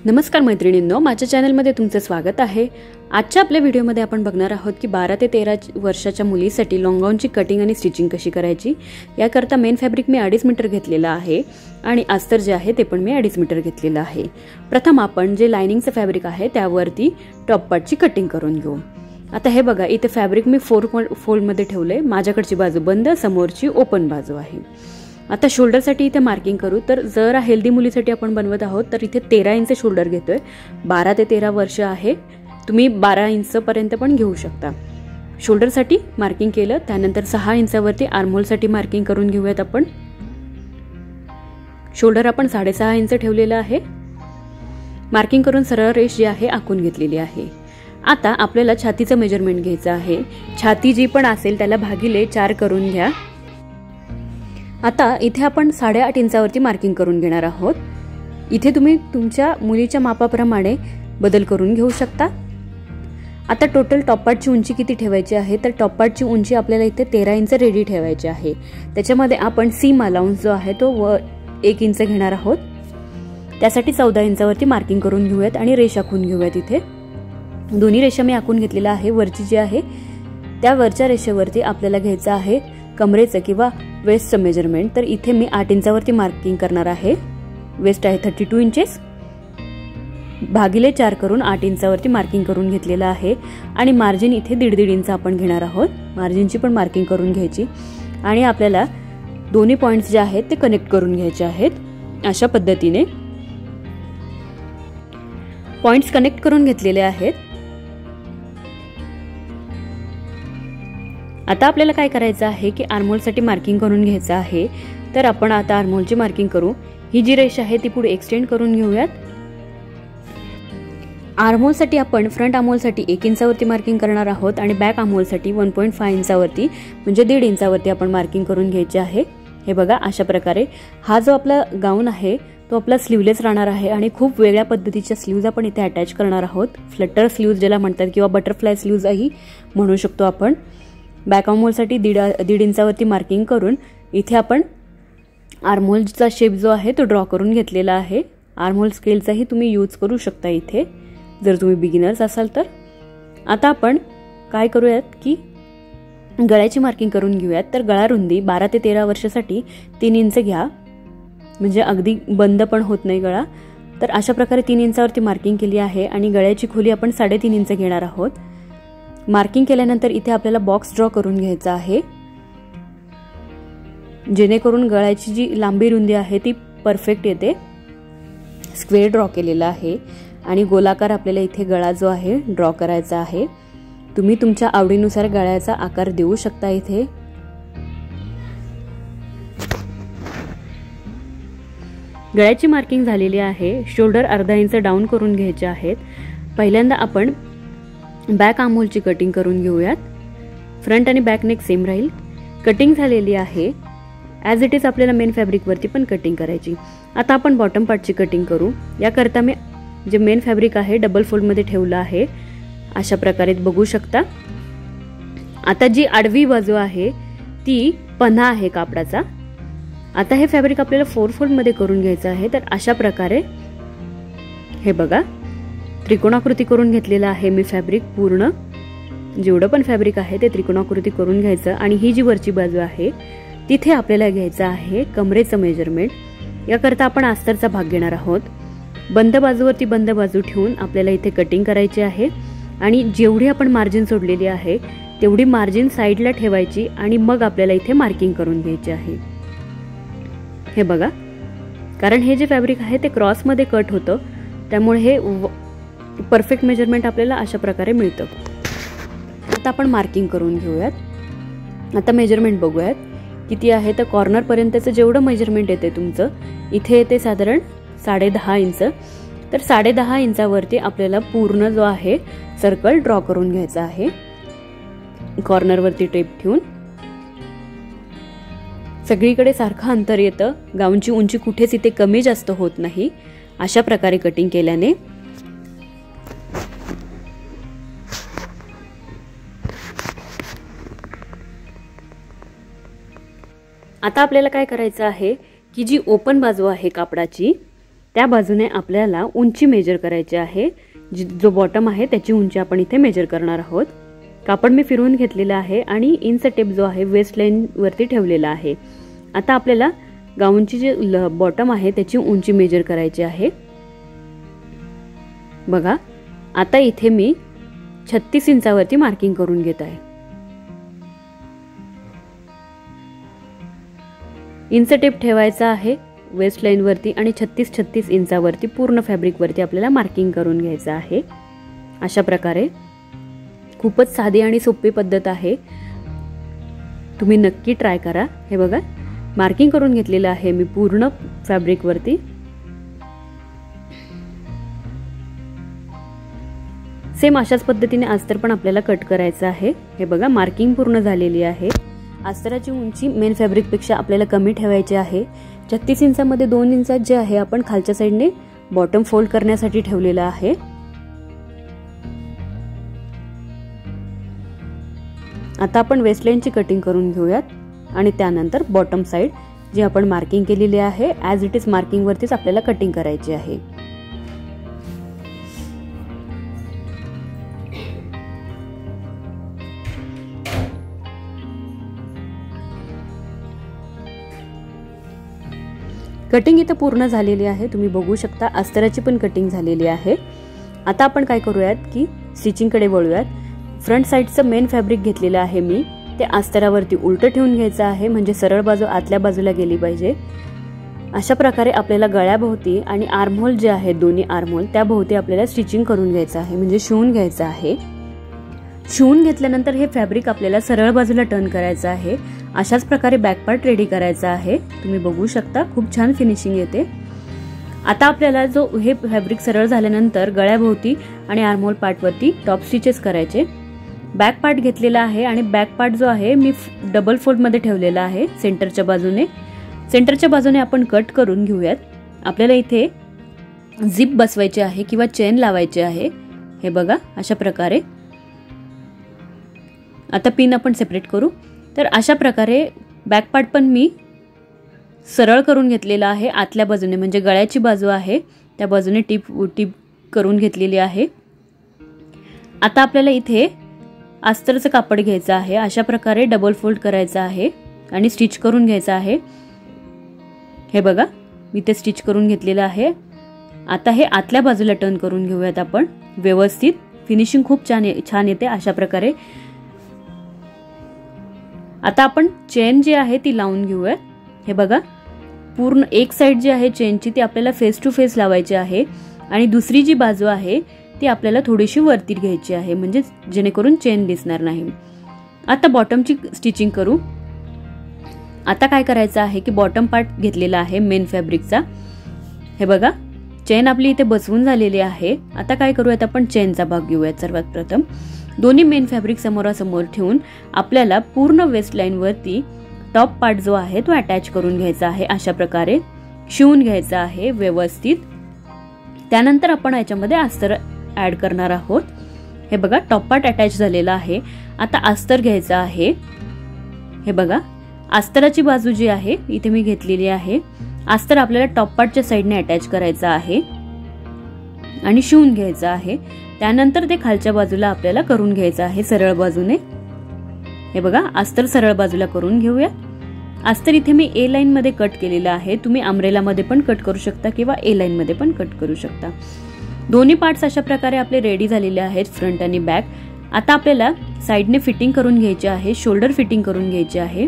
नमस्कार मैत्रिणींनो, माझ्या चॅनलमध्ये तुमचं स्वागत आहे। आजच्या आपल्या व्हिडिओमध्ये आपण बघणार आहोत की 12 ते 13 वर्षाच्या मुलीसाठी लॉंग गाऊनची कटिंग आणि स्टिचिंग कशी करायची। याकरता मेन फॅब्रिक मी 2.5 मीटर घेतलेला आहे आणि अस्तर जे आहे ते पण मी 2.5 मीटर घेतलेला आहे। प्रथम आपण जे लाइनिंगचं फॅब्रिक आहे त्यावरती टॉप पार्टची कटिंग करून घेऊ। आता हे बघा, इथे फॅब्रिक मी 4 फोल्ड मध्ये ठेवले। माझ्याकडची बाजू बंद, समोरची ओपन बाजू आहे। आता शोल्डर साठी इथे मार्किंग करू। तर जर हेल्दी मुलीसाठी आपण बनवत आहोत तर इथे 13 इंच शोल्डर घेतोय। 12 ते 13 वर्ष आहे, तुम्ही 12 इंच पर्यंत पण घेऊ शकता। शोल्डर साठी मार्किंग केलं, त्यानंतर 6 इंचावरती आर्महोल साठी मार्किंग करून घेऊयात आपण। शोल्डर आपण 6.5 इंच ठेवलेलं आहे। मार्किंग करून सरळ रेष जी आहे आखून घेतलेली आहे। आता आपल्याला छातीचं मेजरमेंट घ्यायचं आहे। छाती जी पण असेल त्याला भागिले 4 करून घ्या। आता इथे आपण 8.5 इंचावरती मार्किंग करून घेणार आहोत। इथे तुम्ही तुमच्या मुलीच्या मापाप्रमाणे बदल करून घेऊ शकता। आता टोटल टॉप पार्टची उंची किती ठेवायची आहे, तर टॉप पार्टची उंची आपल्याला इथे 13 इंच रेडी ठेवायची आहे। त्याच्यामध्ये आपण सीम अलाउन्स जो आहे तो 1 इंच घेणार आहोत। त्यासाठी 14 इंचावरती मार्किंग करून घेऊयात आणि रेष आखून घेऊयात। इथे दोन्ही रेषा मी आखून घेतलेल्या आहे। वरची जी आहे त्या वरच्या रेषेवरती आपल्याला घ्यायचं आहे कमरेचं किंवा वेस्टचं मेजरमेंट। तर इथे मी 8 इंचावरती मार्किंग करणार आहे। वेस्ट आहे 32 इंचेस, भागिले 4 करून 8 इंचावरती मार्किंग करून घेतलेलं आहे। आणि मार्जिन इथे 1.5 इंच आपण घेणार आहोत। मार्जिनची पण मार्किंग करून घ्यायची आणि आपल्याला दोन्ही पॉइंट्स जे आहेत ते कनेक्ट करून घ्यायचे आहेत। अशा पद्धतीने पॉइंट्स कनेक्ट करून घेतलेले आहेत। आता आपल्याला काय करायचं आहे की आर्महोल साठी मार्किंग करून घ्यायचं आहे। तर आपण आता आर्महोलची मार्किंग करू। ही जी रेष आहे ती पुढे एक्सटेंड करून घेऊयात। आर्महोल साठी आपण फ्रंट आर्महोल साठी 1 इंचावरती मार्किंग करणार आहोत आणि बॅक आर्महोल साठी 1.5 इंचावरती म्हणजे 1.5 इंचावरती आपण मार्किंग करून घ्यायचे आहे। हे बघा, अशा प्रकारे हा जो आपला गाऊन आहे तो आपला स्लीवलेस राहणार आहे आणि खूप वेगळ्या पद्धतीच्या स्लीव्ज आपण इथे अटॅच करणार आहोत। फ्लटर स्लीव्ज ज्याला म्हणतात किंवा बटरफ्लाय स्लीव्जही म्हणू शकतो आपण। बॅक आर्महोल साठी 1.5 इंचावरती मार्किंग करून इथे आपण आर्महोलचा शेप जो आहे तो ड्रॉ करून घेतलेला आहे। आर्महोल स्केलचाही तुम्ही यूज करू शकता इथे जर तुम्ही बिगिनर्स असाल तर। आता आपण काय करूयात की गळ्याची मार्किंग करून घेऊयात। तर गळा रुंदी 12 ते 13 वर्षासाठी 3 इंच घ्या, म्हणजे अगदी बंद पण होत नाही गळा। तर अशा प्रकारे 3 इंचावरती मार्किंग केली आहे आणि गळ्याची खोली आपण 3.5 इंच घेणार आहोत। मार्किंग केल्यानंतर इथे आपल्याला बॉक्स ड्रॉ करून घ्यायचा आहे, जेणेकरून गळ्याची जी लांबी रुंदी आहे ती परफेक्ट येते। स्क्वेअर ड्रॉ केलेला आहे आणि गोलाकार आपल्याला इथे गळा जो आहे ड्रॉ करायचा आहे। तुम्ही तुमच्या आवडीनुसार गळ्याचा आकार देऊ शकता। इथे गळ्याची मार्किंग झालेली आहे। शोल्डर अर्धा इंच डाऊन करून घ्यायचे आहेत। पहिल्यांदा आपण बॅक आर्महोलची कटिंग करून घेऊयात। फ्रंट आणि बॅक नेक सेम राहील। कटिंग झालेली आहे। ॲज इट इज आपल्याला मेन फॅब्रिक वरती पण कटिंग करायची। आता आपण बॉटम पार्टची कटिंग करू। याकरता मी जे मेन फॅब्रिक आहे डबल फोल्ड मध्ये ठेवलं आहे, अशा प्रकारे बघू शकता। आता जी आडवी बाजू आहे ती पन्हा आहे कापडाचा। आता हे फॅब्रिक आपल्याला 4 फोल्ड मध्ये करून घ्यायचं आहे। तर अशा प्रकारे हे बघा, त्रिकोणाकृती करून घेतलेला आहे मी फॅब्रिक। पूर्ण जेवढं पण फॅब्रिक आहे ते त्रिकोणाकृती करून घ्यायचं आणि ही जी वरची बाजू आहे तिथे आपल्याला घ्यायचं आहे कमरेचं मेजरमेंट। याकरता आपण अस्तरचा भाग घेणार आहोत। बंद बाजूवरती बंद बाजू ठेवून आपल्याला इथे कटिंग करायची आहे आणि जेवढी आपण मार्जिन सोडलेली आहे तेवढी मार्जिन साईडला ठेवायची आणि मग आपल्याला इथे मार्किंग करून घ्यायची आहे। हे बघा, कारण हे जे फॅब्रिक आहे ते क्रॉस मध्ये कट होतं, त्यामुळे हे परफेक्ट मेजरमेंट आपल्याला अशा प्रकारे मिळतं। आता आपण मार्किंग करून घेऊयात। आता मेजरमेंट बघूयात किती आहे। तर कॉर्नर पर्यंतचं जेवढं मेजरमेंट येते तुमचं इथे येते साधारण 10.5 इंच। तर 10.5 इंचावरती आपल्याला पूर्ण जो आहे सर्कल ड्रॉ करून घ्यायचा आहे। कॉर्नर वरती टेप ठेवून सगळीकडे सारखं अंतर येतं। गाऊनची उंची कुठेच इथे कमी जास्त होत नाही। अशा प्रकारे कटिंग केल्याने आता आपल्याला काय करायचं आहे की जी ओपन बाजू आहे कापडाची त्या बाजूने आपल्याला उंची मेजर करायची आहे. जो बॉटम आहे त्याची उंची आपण इथे मेजर करणार आहोत. कापड मी फिरवून घेतलेला आहे आणि इंच टेप जो आहे वेस्ट लाईन वरती ठेवलेला आहे. आता आपल्याला गाऊनची जे बॉटम आहे त्याची उंची मेजर करायची आहे. बघा, आता इथे मी 36 इंचावरती मार्किंग करून घेत आहे. इंच टेप ठेवायचा आहे वेस्ट लाईन वरती आणि 36 इंचावरती पूर्ण फॅब्रिक वरती आपल्याला मार्किंग करून घ्यायचं आहे. अशा प्रकारे खूपच साधी आणि सोपी पद्धत आहे. तुम्ही नक्की ट्राय करा. हे बघा, मार्किंग करून घेतलेलं आहे मी पूर्ण फॅब्रिक वरती. सेम अशाच पद्धतीने अस्तर पण आपल्याला कट करायचं आहे. हे बघा, मार्किंग पूर्ण झालेली आहे. अस्तराची उंची मेन फॅब्रिक पेक्षा आपल्याला कमी ठेवायची आहे. 36 इंचामध्ये 2 इंचात जे आहे आपण खालच्या साईडने बॉटम फोल्ड करण्यासाठी ठेवलेला आहे. आता आपण वेस्टलाईनची कटिंग करून घेऊयात आणि त्यानंतर बॉटम साइड जी आपण मार्किंग केलेली आहे ॲज इट इज मार्किंग वरतीच आपल्याला कटिंग करायची आहे. कटिंग इथं पूर्ण झालेली आहे. तुम्ही बघू शकता अस्तराची पण कटिंग झालेली आहे. आता आपण काय करूयात की स्टिचिंगकडे वळूयात. फ्रंट साइडचं मेन फॅब्रिक घेतलेलं आहे मी, ते अस्तरावरती उलटं ठेवून घ्यायचं आहे म्हणजे सरळ बाजू आतल्या बाजूला गेली पाहिजे. अशा प्रकारे आपल्याला गळ्याभोवती आणि आर्महोल जे आहे दोन्ही आर्महोल त्याभोवती आपल्याला स्टिचिंग करून घ्यायचं आहे म्हणजे शिवून घ्यायचं आहे. शिवून घेतल्यानंतर हे फॅब्रिक आपल्याला सरळ बाजूला टर्न करायचं आहे. अशाच प्रकारे बॅक पार्ट रेडी करायचा आहे. तुम्ही बघू शकता खूप छान फिनिशिंग येते. आता आपल्याला जो हे फॅब्रिक सरळ झाल्यानंतर गळ्याभोवती आणि आर्महोल पार्टवरती टॉप स्टिचेस करायचे. बॅक पार्ट घेतलेला आहे आणि बॅक पार्ट जो आहे मी डबल फोल्ड मध्ये ठेवलेला आहे सेंटरच्या बाजूने. सेंटरच्या बाजूने आपण कट करून घेऊयात. आपल्याला इथे झिप बसवायची आहे किंवा चेन लावायची आहे. हे बघा, अशा प्रकारे. आता पिन आपण सेपरेट करू. तर अशा प्रकारे बॅक पार्ट पण मी सरळ करून घेतलेला आहे आतल्या बाजूने म्हणजे गळ्याची बाजू आहे त्या बाजूने टिप करून घेतलेली आहे. आता आपल्याला इथे अस्तरचं कापड घ्यायचं आहे. अशा प्रकारे डबल फोल्ड करायचं आहे आणि स्टिच करून घ्यायचं आहे. हे बघा, मी ते स्टिच करून घेतलेलं आहे. आता हे आतल्या बाजूला टर्न करून घेऊयात आपण व्यवस्थित. फिनिशिंग खूप छान येते अशा प्रकारे. आता आपण चेन जी आहे ती लावून घेऊयात. हे बघा, पूर्ण एक साइड जी आहे चेनची ती आपल्याला फेस टू फेस लावायची आहे आणि दुसरी जी बाजू आहे ती आपल्याला थोडीशी वरती घ्यायची आहे म्हणजे जेणेकरून चेन दिसणार नाही. आता बॉटमची स्टिचिंग करू. आता काय करायचं आहे की बॉटम पार्ट घेतलेला आहे मेन फॅब्रिकचा. हे बघा, चेन आपली इथे बसवून झालेली आहे. आता काय करूयात आपण चेनचा भाग घेऊयात. सर्वात प्रथम दोन्ही मेन फॅब्रिक समोरासमोर ठेवून आपल्याला पूर्ण वेस्ट लाईन वरती टॉप पार्ट जो आहे तो अटॅच करून घ्यायचा आहे. अशा प्रकारे शिवून घ्यायचा आहे व्यवस्थित. त्यानंतर आपण याच्यामध्ये अस्तर ऍड करणार आहोत. हे बघा, टॉप पार्ट अटॅच झालेला आहे. आता अस्तर घ्यायचा आहे. हे बघा, अस्तराची बाजू जी आहे इथे मी घेतलेली आहे. अस्तर आपल्याला टॉप पार्टच्या साइडने अटॅच करायचं आहे आणि शिवून घ्यायचं आहे. त्यानंतर ते खालच्या बाजूला आपल्याला करून घ्यायचं आहे सरळ बाजूने. हे बघा, अस्तर सरळ बाजूला करून घेऊया. अस्तर इथे मी ए लाईन मध्ये कट केलेला आहे. तुम्ही अम्ब्रेला मध्ये पण कट करू शकता किंवा ए लाईन मध्ये पण कट करू शकता. दोन्ही पार्ट्स अशा प्रकारे आपले रेडी झालेले आहेत फ्रंट आणि बॅक. आता आपल्याला साइडने फिटिंग करून घ्यायची आहे. शोल्डर फिटिंग करून घ्यायची आहे.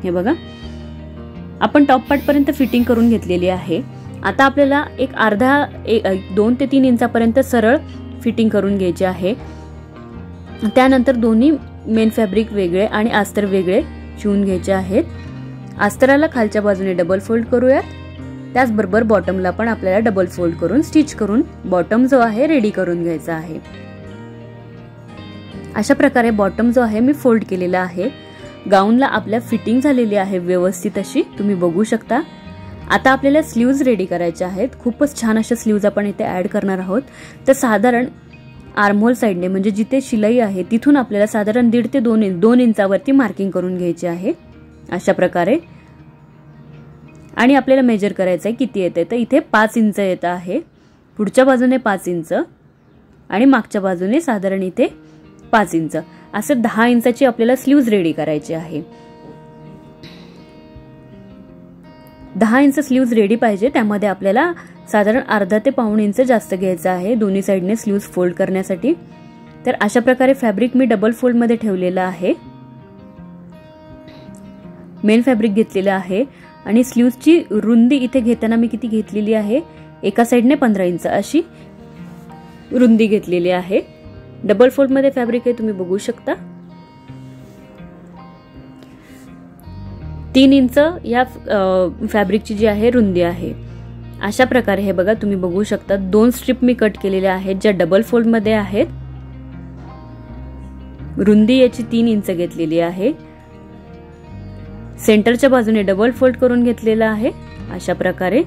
हे बघा, आपण टॉप पार्ट पर्यंत फिटिंग करून घेतलेली आहे. आता आपल्याला एक अर्धा 2 ते 3 इंचापर्यंत सरळ फिटिंग करून घ्यायचे आहे. त्यानंतर दोन्ही मेन फॅब्रिक वेगळे आणि अस्तर वेगळे शिवून घ्यायचे आहेत. अस्तराला खालच्या बाजूने डबल फोल्ड करूयात. त्याचबरोबर बॉटमला पण आपल्याला डबल फोल्ड करून स्टिच करून बॉटम जो आहे रेडी करून घ्यायचा आहे. अशा प्रकारे बॉटम जो आहे मी फोल्ड केलेला आहे. गाऊनला आपल्या फिटिंग झालेली आहे व्यवस्थित अशी तुम्ही बघू शकता. आता आपल्याला स्लीव्ज रेडी करायचे आहेत. खूपच छान अशा स्लीव्ज आपण इथे ऍड करणार आहोत. तर साधारण आर्महोल साइडने म्हणजे जिथे शिलाई आहे तिथून आपल्याला साधारण 1.5 ते 2 इंचावरती मार्किंग करून घ्यायची आहे. अशा प्रकारे आणि आपल्याला मेजर करायचं आहे किती येते, तर इथे 5 इंच येत आहे, पुढच्या बाजूने 5 इंच आणि मागच्या बाजूने साधारण इथे 5 इंच, असं 10 इंचाची आपल्याला स्लीव्ज रेडी करायची आहे. 10 इंच स्लीव्ज रेडी पाहिजे. त्यामध्ये आपल्याला साधारण अर्धा ते पाऊण इंच जास्त घ्यायचं आहे दोन्ही साइडने स्लीव्ज फोल्ड करण्यासाठी. तर अशा प्रकारे फॅब्रिक मी डबल फोल्ड मध्ये ठेवलेलं आहे. मेन फॅब्रिक घेतलेलं आहे आणि स्लीव्जची रुंदी इथे घेताना मी किती घेतलेली आहे, एका साइडने 15 इंच अशी रुंदी घेतलेली आहे. डबल फोल्ड मध्ये फॅब्रिक आहे, तुम्ही बघू शकता. 3 इंच या फॅब्रिकची जी आहे रुंदी आहे. अशा प्रकारे हे बघा तुम्ही बघू शकता 2 स्ट्रिप मी कट केलेल्या आहेत ज्या डबल फोल्ड मध्ये आहेत. रुंदी याची 3 इंच घेतलेली आहे. सेंटरच्या बाजूने डबल फोल्ड करून घेतलेला आहे अशा प्रकारे.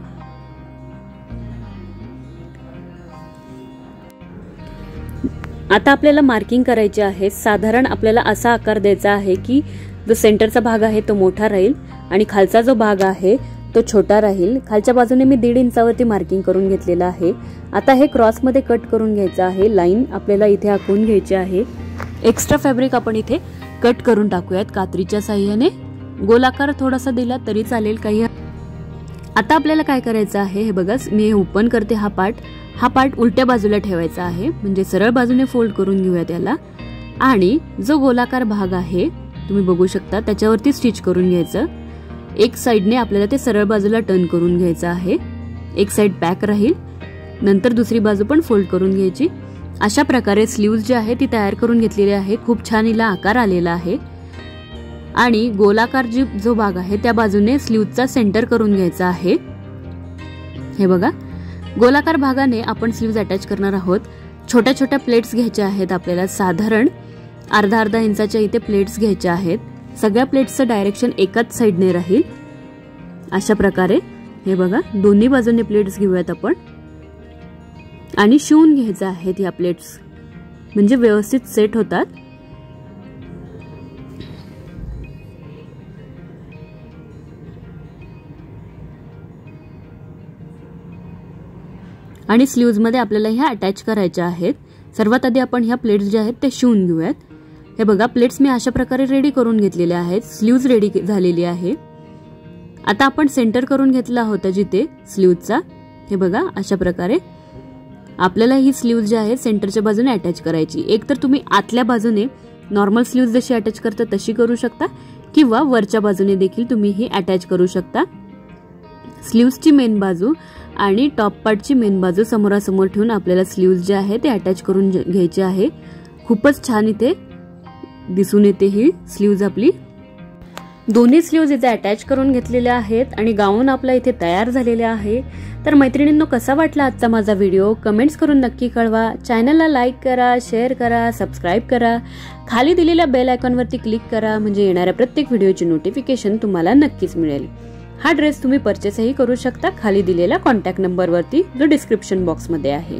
आता आपल्याला मार्किंग करायचे आहे. साधारण आपल्याला असा आकार द्यायचा आहे की जो सेंटरचा भाग आहे तो मोठा राहील आणि खालचा जो भाग आहे तो छोटा राहील. खालच्या बाजूने मी 1.5 इंचावरती मार्किंग करून घेतलेलं आहे. आता हे क्रॉस मध्ये कट करून घ्यायचं आहे. लाईन आपल्याला इथे आखून घ्यायची आहे. एक्स्ट्रा फॅब्रिक आपण इथे कट करून टाकूयात कात्रीच्या साहाय्याने. गोलाकार थोडासा दिला तरी चालेल काही. आता आपल्याला काय करायचं आहे, हे बघा मी ओपन करते. हा पार्ट उलट्या बाजूला ठेवायचा आहे, म्हणजे सरळ बाजूने फोल्ड करून घेऊया त्याला. आणि जो गोलाकार भाग आहे तुम्ही बघू शकता त्याच्यावरती स्टिच करून घ्यायचं. एक साइडने आपल्याला ते सरळ बाजूला टर्न करून घ्यायचं आहे. एक साइड बॅक राहील, नंतर दुसरी बाजू पण फोल्ड करून घ्यायची. अशा प्रकारे स्लीव्ज जी आहे ती तयार करून घेतलेली आहे. खूप छान हिला आकार आलेला आहे. आणि गोलाकार जो भाग आहे त्या बाजूने स्लीव्हचा सेंटर करून घ्यायचा आहे. हे बघा गोलाकार भागाने आपण स्लीव्ज अटॅच करणार आहोत. छोट्या छोट्या प्लेट्स घ्यायच्या आहेत आपल्याला. साधारण अर्धा इंचाच्या इथे प्लेट्स घ्यायच्या आहेत. सगळ्या प्लेट्सचं डायरेक्शन एकाच साइडने राहील. अशा प्रकारे हे बघा दोन्ही बाजूने प्लेट्स घेऊयात आपण आणि शिवून घ्यायच्या आहेत या प्लेट्स, म्हणजे व्यवस्थित सेट होतात. आणि स्लीव्ज मध्ये आपल्याला ह्या अटॅच करायच्या आहेत. सर्वात आधी आपण ह्या प्लेट्स ज्या आहेत ते शिवून घेऊयात. हे बघा प्लेट्स मी अशा प्रकारे रेडी करून घेतलेल्या आहेत. स्लीव्ज रेडी झालेली आहे. आता आपण सेंटर करून घेतला होता जिथे स्लीव्जचा. हे बघा अशा प्रकारे आपल्याला ही स्लीव्ज जी आहे सेंटरच्या बाजूने अटॅच करायची. एक तर तुम्ही आतल्या बाजूने नॉर्मल स्लीव्ज जशी अटॅच करता तशी करू शकता किंवा वरच्या बाजूने देखील तुम्ही ही अटॅच करू शकता. स्लीव्जची मेन बाजू आणि टॉप पार्टची मेन बाजू समोरासमोर ठेवून आपल्याला स्लीव्ज जे आहे ते अटॅच करून घ्यायचे आहे. खूपच छान इथे दिसून येते ही स्लीव्ज आपली. दोन्ही स्लीव्ज इथे अटॅच करून घेतलेल्या आहेत आणि गाऊन आपला इथे तयार झालेला आहे. तर मैत्रिणींनो कसा वाटला आजचा माझा व्हिडिओ कमेंट्स करून नक्की कळवा. चॅनलला लाईक करा, शेअर करा, सबस्क्राईब करा. खाली दिलेल्या बेल आयकॉनवरती क्लिक करा म्हणजे येणाऱ्या प्रत्येक व्हिडिओची नोटिफिकेशन तुम्हाला नक्कीच मिळेल. हा ड्रेस तुम्ही परचेसही करू शकता खाली दिलेल्या कॉन्टॅक्ट नंबरवरती जो डिस्क्रिप्शन बॉक्समध्ये आहे.